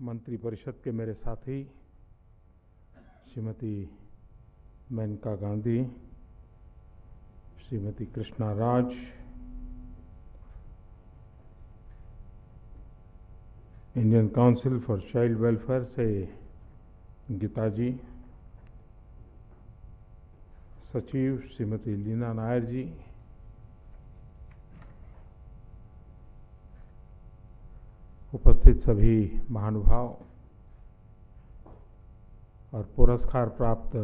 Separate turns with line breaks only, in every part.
मंत्रिपरिषद के मेरे साथी Shrimati Maneka Gandhi, Shrimati Krishna Raj, Indian Council for Child Welfare से गीता जी, सचिव श्रीमती लीना नायर जी, उपस्थित सभी महानुभाव और पुरस्कार प्राप्त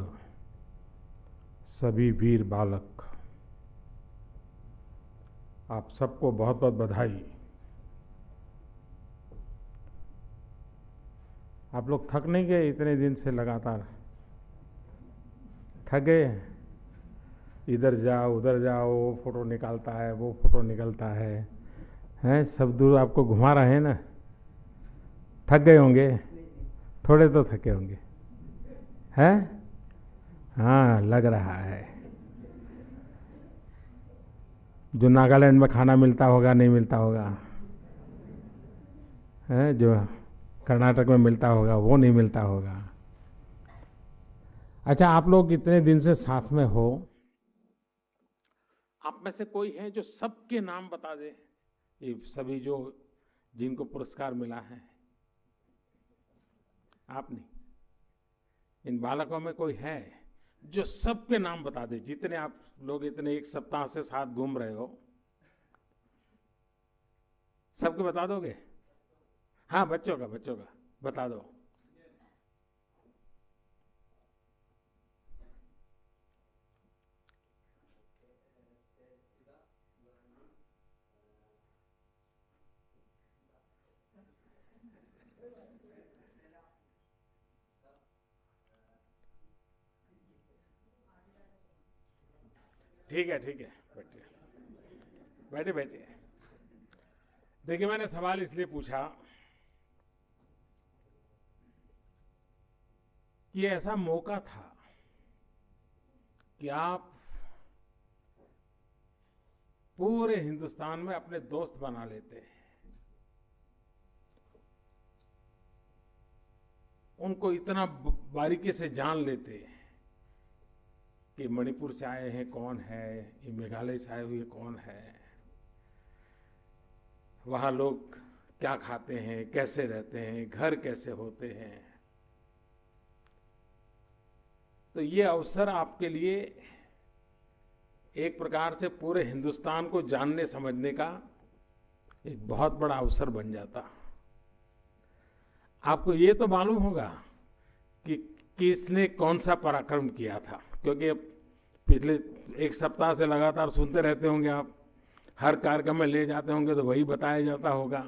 सभी वीर बालक, आप सबको बहुत बहुत बधाई। आप लोग थक नहीं गए? इतने दिन से लगातार थक गए? इधर जाओ उधर जाओ, वो फोटो निकालता है, वो फोटो निकलता है, हैं? सब दूर आपको घुमा रहे हैं ना। थक गए होंगे, थोड़े तो थके होंगे, हैं? हाँ, लग रहा है। जो नागालैंड में खाना मिलता होगा, नहीं मिलता होगा, हैं? जो कर्नाटक में मिलता होगा, वो नहीं मिलता होगा। अच्छा, आप लोग इतने दिन से साथ में हो, आप में से कोई है जो सबके नाम बता दे? ये सभी जो जिनको पुरस्कार मिला है, आप नहीं? इन बालकों में कोई है जो सबके नाम बता दे? जितने आप लोग इतने एक सप्ताह से साथ घूम रहे हो, सबके बता दोगे? हाँ, बच्चों का बता दो। ठीक है, बैठिए बैठे बैठे। देखिए, मैंने सवाल इसलिए पूछा कि ऐसा मौका था कि आप पूरे हिंदुस्तान में अपने दोस्त बना लेते, उनको इतना बारीकी से जान लेते कि मणिपुर से आए हैं कौन है, ये मेघालय से आए हुए कौन है, वहां लोग क्या खाते हैं, कैसे रहते हैं, घर कैसे होते हैं। तो ये अवसर आपके लिए एक प्रकार से पूरे हिंदुस्तान को जानने समझने का एक बहुत बड़ा अवसर बन जाता। आपको ये तो मालूम होगा कि किसने कौन सा पराक्रम किया था, क्योंकि पिछले एक सप्ताह से लगातार सुनते रहते होंगे आप, हर कार्यक्रम में ले जाते होंगे तो वही बताया जाता होगा।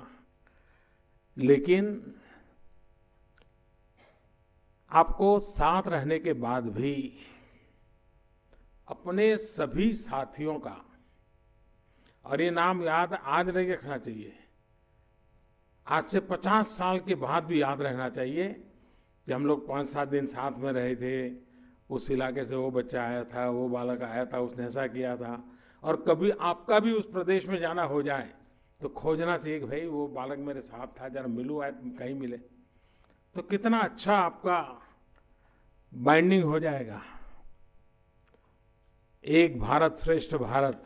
लेकिन आपको साथ रहने के बाद भी अपने सभी साथियों का, और ये नाम याद आज नहीं रखना चाहिए, आज से 50 साल के बाद भी याद रहना चाहिए कि हम लोग 5-7 दिन साथ में रहे थे, उस इलाके से वो बच्चा आया था, वो बालक आया था, उसने ऐसा किया था। और कभी आपका भी उस प्रदेश में जाना हो जाए तो खोजना चाहिए कि भाई वो बालक मेरे साथ था, जरा मिलूं, कहीं मिले तो कितना अच्छा आपका बाइंडिंग हो जाएगा। एक भारत श्रेष्ठ भारत,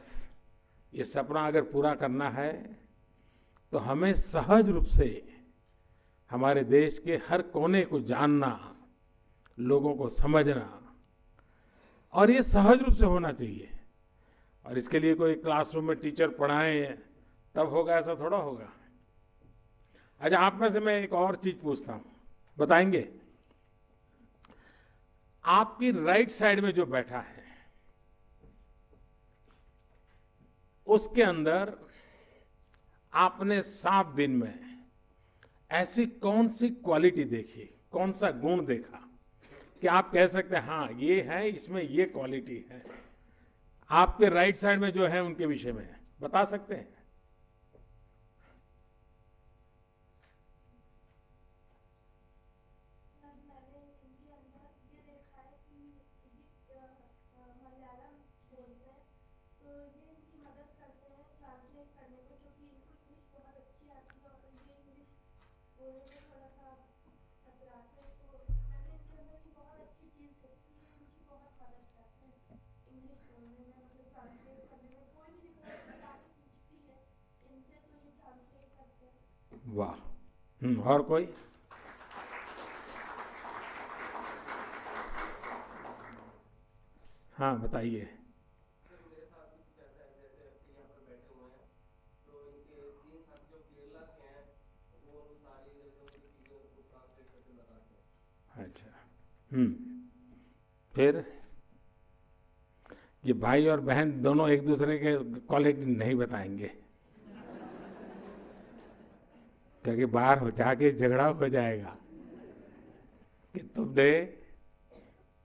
ये सपना अगर पूरा करना है तो हमें सहज रूप से हमारे देश के हर कोने को जानना, लोगों को समझना, और ये सहज रूप से होना चाहिए। और इसके लिए कोई क्लासरूम में टीचर पढ़ाए तब होगा, ऐसा थोड़ा होगा। अच्छा, आप में से मैं एक और चीज पूछता हूं, बताएंगे? आपकी राइट साइड में जो बैठा है उसके अंदर आपने 7 दिन में ऐसी कौन सी क्वालिटी देखी, कौन सा गुण देखा कि आप कह सकते हैं हाँ ये है, इसमें ये क्वालिटी है? आपके राइट साइड में जो है उनके विषय में बता सकते हैं? वाह। और कोई? हाँ बताइए।
सर मेरे साथ भी कुछ ऐसा है, जैसे आपके यहाँ पर बैठे हुए हैं तो इनके 3 साथी जो केरला से हैं वो सारी जैसे उनकी चीज़ों को ट्रांसलेट करके बताते हैं।
अच्छा। फिर ये भाई और बहन दोनों एक दूसरे के क्वालिटी नहीं बताएंगे, क्योंकि बाहर हो जाके झगड़ा हो जाएगा कि तुमने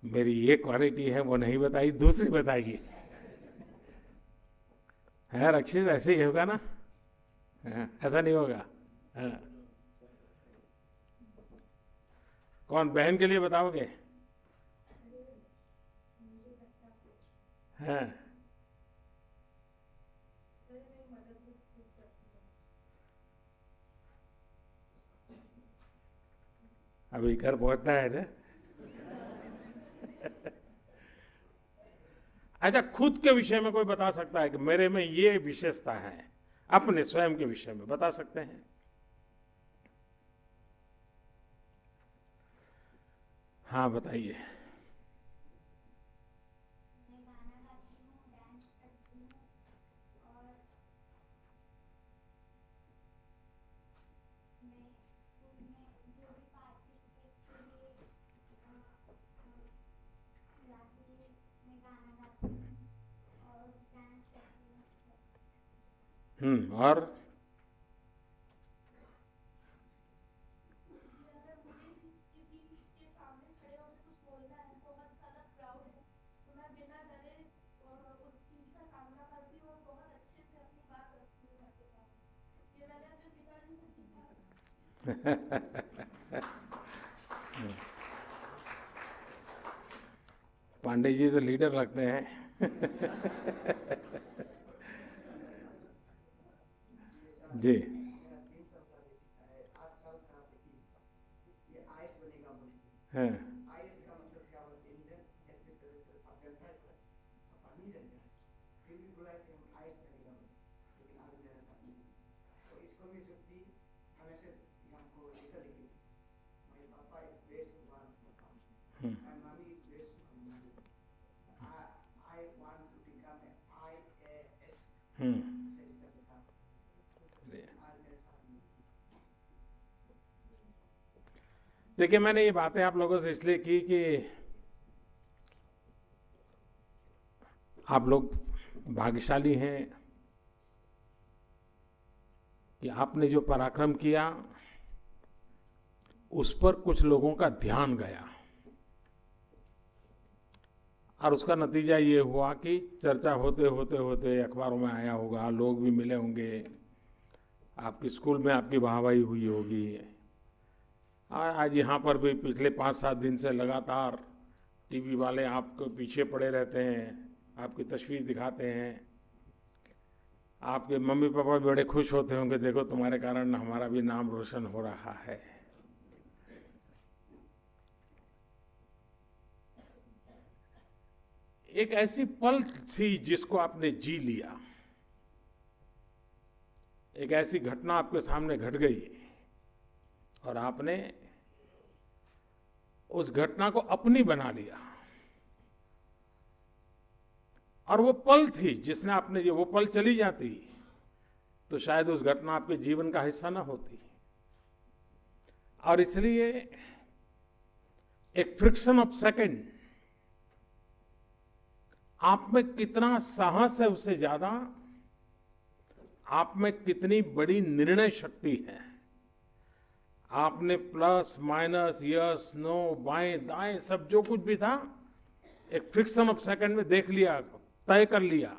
मेरी ये क्वालिटी है वो नहीं बताई, दूसरी बताएगी। है रक्षित, ऐसे ही होगा ना? ऐसा नहीं होगा? हाँ। कौन बहन के लिए बताओगे? हाँ। अभी घर पहुंचना है ना? अच्छा, खुद के विषय में कोई बता सकता है कि मेरे में ये विशेषता है? अपने स्वयं के विषय में बता सकते हैं? हाँ बताइए।
मैं गाना गाती हूँ, डांस करती हूँ और मैं स्कूल में जो भी पार्टिसिपेट के लिए जाती हूँ, मैं गाना गाती हूँ और डांस करती हूँ।
और
जी, अगर मुझे किसी के सामने खड़े होकर कुछ बोलना है, बहुत ज़्यादा प्राउड है, तो मैं बिना डरे उस चीज़ का सामना करती हूँ और बहुत अच्छे से अपनी बात रखती हूँ सबके सामने। ये मैंने अपने पिताजी से सीखा है।
पांडे जी तो लीडर लगते हैं। जी।
मेरा 3 साल का बेटी है, 8 साल का बेटी, ये आईएएस बनेगा बोलती है।
हाँ।
आईएएस का मतलब क्या बोलते हैं? इंडियन एटलीस्ट आप जनता है, आप नहीं जानते हैं, फिर भी बोला कि हम आईएएस बनेगा बोलते, लेकिन आज मेरे साथ नहीं। तो इसको भी जुट्टी हमेशा हमको लेकर लिखी, my papa is best one, my mummy is best one, I want to become a IAS, ऐसे लिखा था। आज मेरे साथ नहीं।
देखिए, मैंने ये बातें आप लोगों से इसलिए की कि आप लोग भाग्यशाली हैं कि आपने जो पराक्रम किया उस पर कुछ लोगों का ध्यान गया, और उसका नतीजा ये हुआ कि चर्चा होते होते होते अखबारों में आया होगा, लोग भी मिले होंगे, आपके स्कूल में आपकी वाहवाही हुई होगी। आज यहाँ पर भी पिछले 5-7 दिन से लगातार टीवी वाले आपके पीछे पड़े रहते हैं, आपकी तस्वीर दिखाते हैं। आपके मम्मी पापा भी बड़े खुश होते होंगे, देखो तुम्हारे कारण हमारा भी नाम रोशन हो रहा है। एक ऐसी पल थी जिसको आपने जी लिया, एक ऐसी घटना आपके सामने घट गई और आपने उस घटना को अपनी बना लिया, और वो पल थी जिसने आपने, जो वो पल चली जाती तो शायद उस घटना आपके जीवन का हिस्सा ना होती। और इसलिए एक फ्रिक्शन ऑफ सेकंड आप में कितना साहस है, उससे ज्यादा आप में कितनी बड़ी निर्णय शक्ति है। आपने प्लस माइनस यस नो बाएं दाएं सब जो कुछ भी था एक फ्रिक्शन ऑफ सेकंड में देख लिया, तय कर लिया,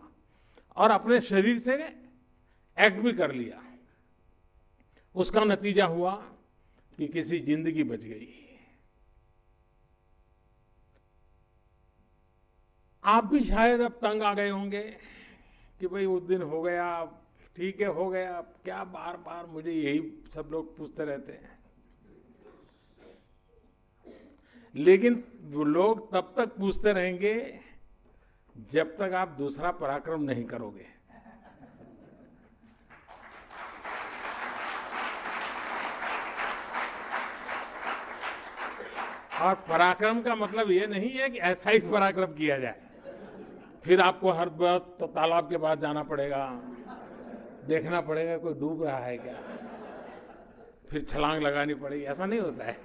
और अपने शरीर से एक्ट भी कर लिया। उसका नतीजा हुआ कि किसी जिंदगी बच गई। आप भी शायद अब तंग आ गए होंगे कि भाई उस दिन हो गया, ठीक है हो गया, क्या बार बार मुझे यही सब लोग पूछते रहते हैं। लेकिन वो लोग तब तक पूछते रहेंगे जब तक आप दूसरा पराक्रम नहीं करोगे। और पराक्रम का मतलब ये नहीं है कि ऐसा ही पराक्रम किया जाए, फिर आपको हर बात तो तालाब के पास जाना पड़ेगा, देखना पड़ेगा कोई डूब रहा है क्या, फिर छलांग लगानी पड़ेगी, ऐसा नहीं होता है।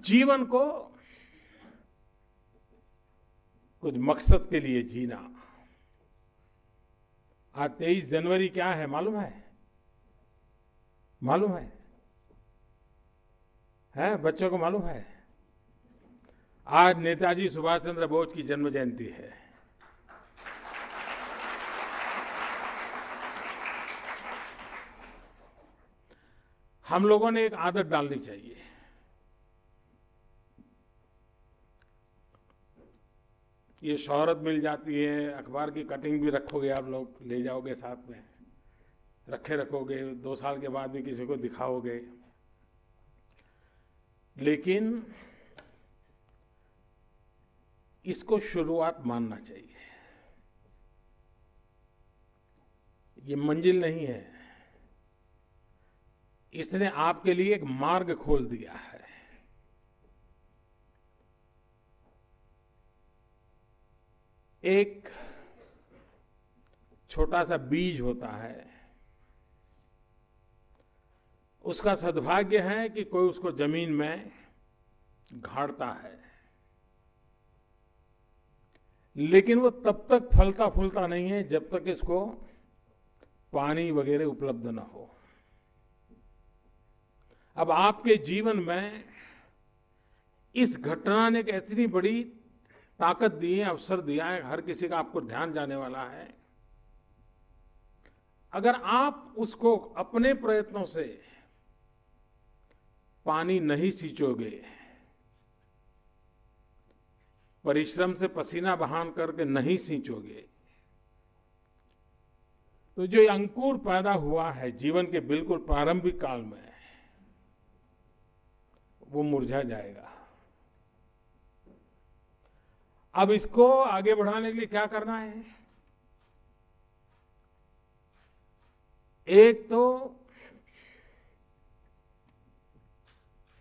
जीवन को कुछ मकसद के लिए जीना। आज 23 जनवरी क्या है मालूम है? मालूम है? बच्चों को मालूम है? आज नेताजी सुभाष चंद्र बोस की जन्म जयंती है। हम लोगों ने एक आदत डालनी चाहिए। ये शोहरत मिल जाती है, अखबार की कटिंग भी रखोगे आप लोग, ले जाओगे साथ में, रखे रखोगे, 2 साल के बाद भी किसी को दिखाओगे, लेकिन इसको शुरुआत मानना चाहिए। ये मंजिल नहीं है, इसने आपके लिए एक मार्ग खोल दिया है। एक छोटा सा बीज होता है, उसका सद्भाग्य है कि कोई उसको जमीन में गाड़ता है, लेकिन वो तब तक फलता फूलता नहीं है जब तक इसको पानी वगैरह उपलब्ध न हो। अब आपके जीवन में इस घटना ने एक इतनी बड़ी ताकत दी है, अवसर दिया है, हर किसी का आपको ध्यान जाने वाला है। अगर आप उसको अपने प्रयत्नों से पानी नहीं सींचोगे, परिश्रम से पसीना बहान करके नहीं सींचोगे, तो जो अंकुर पैदा हुआ है जीवन के बिल्कुल प्रारंभिक काल में, वो मुरझा जाएगा। अब इसको आगे बढ़ाने के लिए क्या करना है? एक तो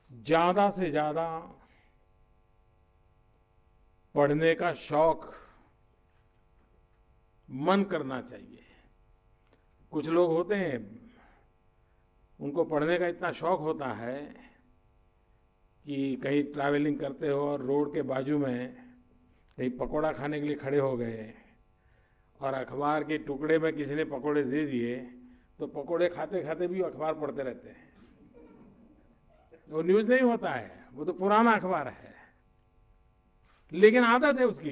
ज्यादा से ज्यादा पढ़ने का शौक मन करना चाहिए। कुछ लोग होते हैं, उनको पढ़ने का इतना शौक होता है कि कहीं ट्रैवलिंग करते हो और रोड के बाजू में कहीं पकोड़ा खाने के लिए खड़े हो गए और अखबार के टुकड़े में किसी ने पकोड़े दे दिए, तो पकोड़े खाते खाते भी अखबार पढ़ते रहते हैं। वो न्यूज़ नहीं होता है, वो तो पुराना अखबार है, लेकिन आदत है उसकी,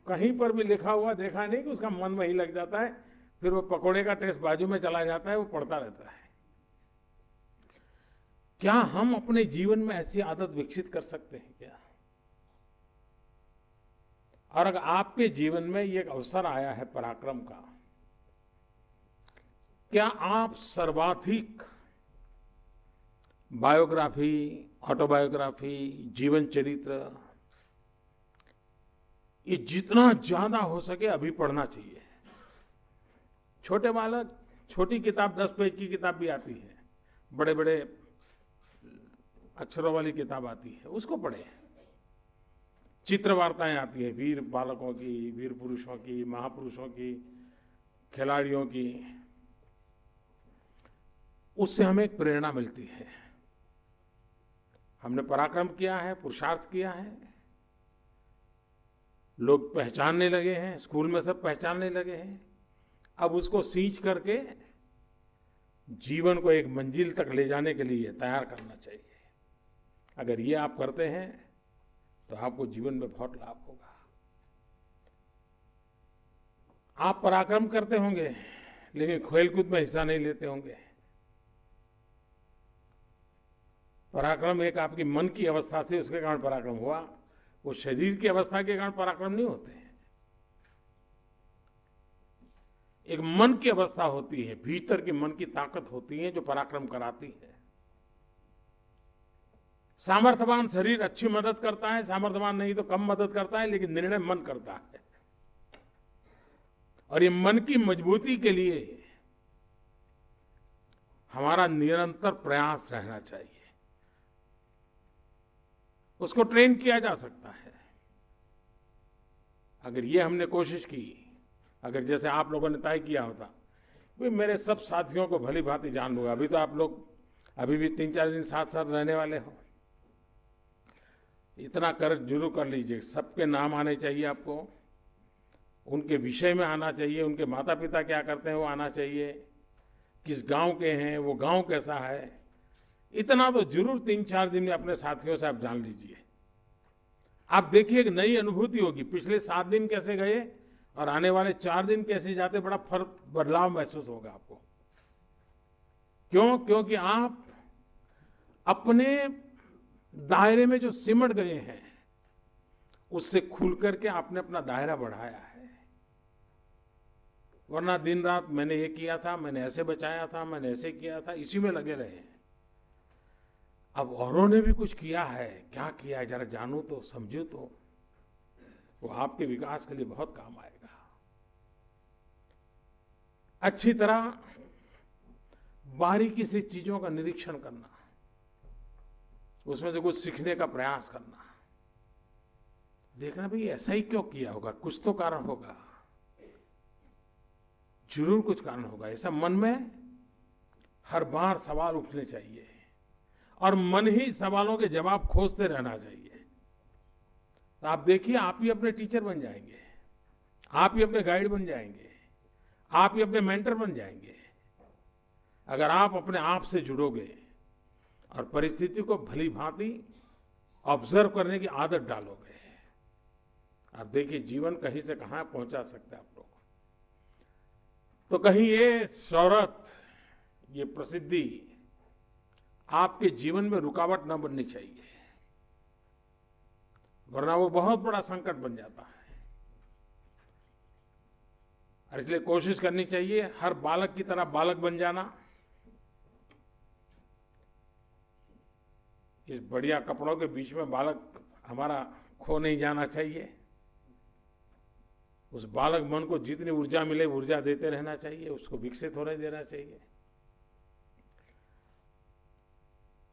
कहीं पर भी लिखा हुआ देखा नहीं कि उसका मन वहीं लग जाता है, फिर वो पकोड़े का टेस्ट बाजू में चला जाता है, वो पढ़ता रहता है। क्या हम अपने जीवन में ऐसी आदत विकसित कर सकते हैं क्या? और अगर आपके जीवन में ये एक अवसर आया है पराक्रम का, क्या आप सर्वाधिक बायोग्राफी, ऑटोबायोग्राफी, जीवन चरित्र, ये जितना ज्यादा हो सके अभी पढ़ना चाहिए। छोटे बालक, छोटी किताब 10 पेज की किताब भी आती है, बड़े बड़े अक्षरों वाली किताब आती है, उसको पढ़े। चित्र वार्ताएं आती है वीर बालकों की, वीर पुरुषों की, महापुरुषों की, खिलाड़ियों की, उससे हमें एक प्रेरणा मिलती है। हमने पराक्रम किया है, पुरुषार्थ किया है, लोग पहचानने लगे हैं, स्कूल में सब पहचानने लगे हैं। अब उसको सींच करके जीवन को एक मंजिल तक ले जाने के लिए तैयार करना चाहिए। अगर ये आप करते हैं तो आपको जीवन में बहुत लाभ होगा। आप पराक्रम करते होंगे लेकिन खेलकूद में हिस्सा नहीं लेते होंगे। पराक्रम एक आपकी मन की अवस्था से उसके कारण पराक्रम हुआ, वो शरीर की अवस्था के कारण पराक्रम नहीं होते हैं। एक मन की अवस्था होती है, भीतर की मन की ताकत होती है जो पराक्रम कराती है। सामर्थ्यवान शरीर अच्छी मदद करता है, सामर्थ्यवान नहीं तो कम मदद करता है, लेकिन निर्णय मन करता है। और ये मन की मजबूती के लिए हमारा निरंतर प्रयास रहना चाहिए। उसको ट्रेन किया जा सकता है। अगर ये हमने कोशिश की, अगर जैसे आप लोगों ने तय किया होता, भाई मेरे सब साथियों को भली भांति जान लूंगा, अभी तो आप लोग अभी भी 3-4 दिन साथ साथ रहने वाले हो, इतना कर जरूर कर लीजिए। सबके नाम आने चाहिए आपको, उनके विषय में आना चाहिए, उनके माता पिता क्या करते हैं वो आना चाहिए, किस गांव के हैं, वो गांव कैसा है, इतना तो जरूर 3-4 दिन में अपने साथियों से आप जान लीजिए। आप देखिए एक नई अनुभूति होगी, पिछले 7 दिन कैसे गए और आने वाले 4 दिन कैसे जाते, बड़ा फर्क बदलाव महसूस होगा आपको। क्यों? क्योंकि आप अपने दायरे में जो सिमट गए हैं उससे खुल करके आपने अपना दायरा बढ़ाया है। वरना दिन रात मैंने ये किया था, मैंने ऐसे बचाया था, मैंने ऐसे किया था, इसी में लगे रहे। अब औरों ने भी कुछ किया है, क्या किया है जरा जानू तो, समझू तो, वो आपके विकास के लिए बहुत काम आएगा। अच्छी तरह बारीकी से चीजों का निरीक्षण करना, उसमें से कुछ सीखने का प्रयास करना, देखना भाई ऐसा ही क्यों किया होगा, कुछ तो कारण होगा, जरूर कुछ कारण होगा। ऐसा मन में हर बार सवाल उठने चाहिए और मन ही सवालों के जवाब खोजते रहना चाहिए। तो आप देखिए, आप ही अपने टीचर बन जाएंगे, आप ही अपने गाइड बन जाएंगे, आप ही अपने मेंटर बन जाएंगे, अगर आप अपने आप से जुड़ोगे और परिस्थिति को भली भांति ऑब्जर्व करने की आदत डालोगे। आप देखिए जीवन कहीं से कहां पहुंचा सकता है आप लोग। तो कहीं ये शोहरत, ये प्रसिद्धि आपके जीवन में रुकावट न बननी चाहिए, वरना वो बहुत बड़ा संकट बन जाता है। और इसलिए कोशिश करनी चाहिए हर बालक की तरह बालक बन जाना। इस बढ़िया कपड़ों के बीच में बालक हमारा खो नहीं जाना चाहिए। उस बालक मन को जितनी ऊर्जा मिले ऊर्जा देते रहना चाहिए, उसको विकसित होने देना चाहिए।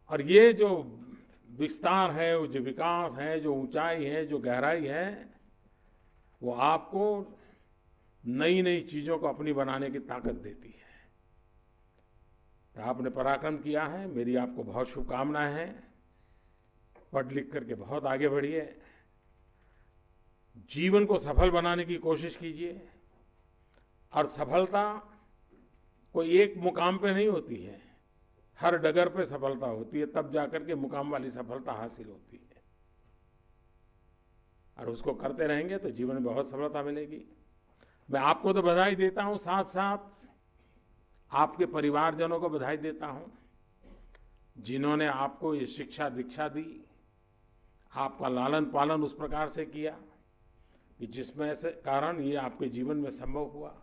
और ये जो विस्तार है, वो जो विकास है, जो ऊंचाई है, जो गहराई है, वो आपको नई नई चीजों को अपनी बनाने की ताकत देती है। तो आपने पराक्रम किया है, मेरी आपको बहुत शुभकामनाएं हैं। पढ़ लिख करके बहुत आगे बढ़िए, जीवन को सफल बनाने की कोशिश कीजिए। और सफलता कोई एक मुकाम पे नहीं होती है, हर डगर पे सफलता होती है, तब जाकर के मुकाम वाली सफलता हासिल होती है। और उसको करते रहेंगे तो जीवन में बहुत सफलता मिलेगी। मैं आपको तो बधाई देता हूं, साथ साथ आपके परिवारजनों को बधाई देता हूं, जिन्होंने आपको ये शिक्षा दीक्षा दी, आपका लालन पालन उस प्रकार से किया कि जिसमें से कारण ये आपके जीवन में संभव हुआ।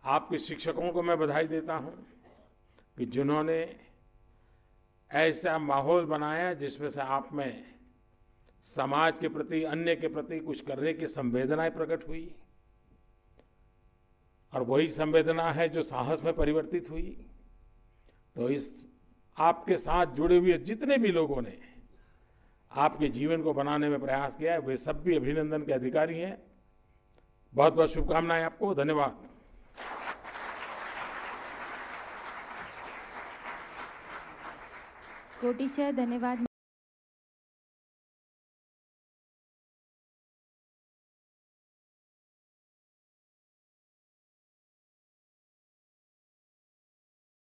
आपके शिक्षकों को मैं बधाई देता हूं कि जिन्होंने ऐसा माहौल बनाया जिसमें से आप में समाज के प्रति, अन्य के प्रति कुछ करने की संवेदनाएं प्रकट हुई, और वही संवेदना है जो साहस में परिवर्तित हुई। तो इस आपके साथ जुड़े हुए जितने भी लोगों ने आपके जीवन को बनाने में प्रयास किया है, वे सब भी अभिनंदन के अधिकारी हैं। बहुत बहुत शुभकामनाएं आपको, धन्यवाद।
कोटिशः धन्यवाद।